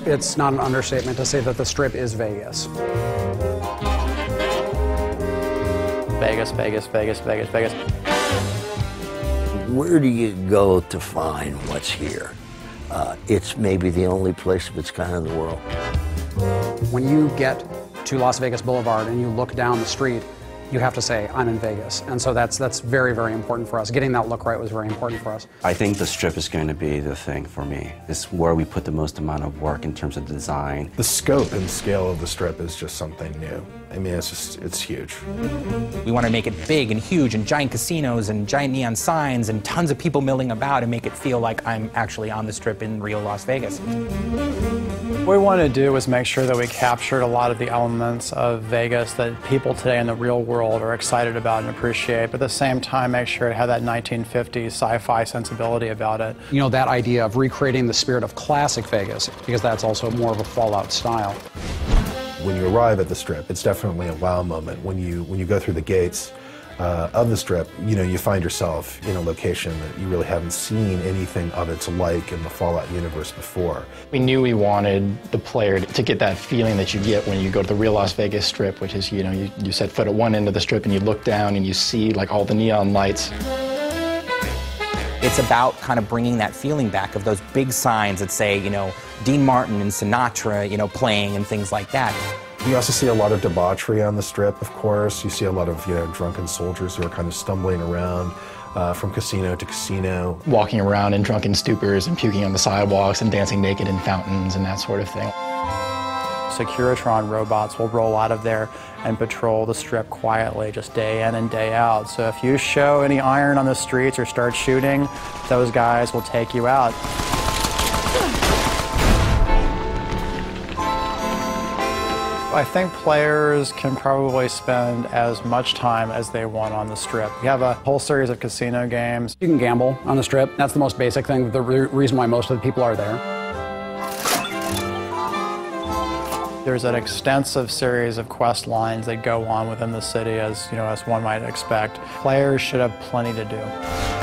It's not an understatement to say that the Strip is Vegas. Vegas, Vegas, Vegas, Vegas, Vegas. Where do you go to find what's here? It's maybe the only place of its kind in the world. When you get to Las Vegas Boulevard and you look down the street, you have to say, I'm in Vegas. And so that's very, very important for us. Getting that look right was very important for us. I think the Strip is going to be the thing for me. It's where we put the most amount of work in terms of design. The scope and scale of the Strip is just something new. I mean, it's huge. We want to make it big and huge and giant casinos and giant neon signs and tons of people milling about and make it feel like I'm actually on the Strip in real Las Vegas. What we wanted to do was make sure that we captured a lot of the elements of Vegas that people today in the real world are excited about and appreciate, but at the same time make sure it had that 1950s sci-fi sensibility about it. You know, that idea of recreating the spirit of classic Vegas, because that's also more of a Fallout style. When you arrive at the Strip, it's definitely a wow moment. When you go through the gates of the Strip, you know, you find yourself in a location that you really haven't seen anything of its like in the Fallout universe before. We knew we wanted the player to get that feeling that you get when you go to the real Las Vegas Strip, which is, you know, you set foot at one end of the Strip and you look down and you see like all the neon lights. It's about kind of bringing that feeling back of those big signs that say, you know, Dean Martin and Sinatra, you know, playing and things like that. You also see a lot of debauchery on the Strip, of course. You see a lot of, you know, drunken soldiers who are kind of stumbling around from casino to casino. Walking around in drunken stupors and puking on the sidewalks and dancing naked in fountains and that sort of thing. Securitron robots will roll out of there and patrol the Strip quietly, just day in and day out. So if you show any iron on the streets or start shooting, those guys will take you out. I think players can probably spend as much time as they want on the Strip. We have a whole series of casino games. You can gamble on the Strip. That's the most basic thing, the reason why most of the people are there. There's an extensive series of quest lines that go on within the city, as you know, as one might expect. Players should have plenty to do.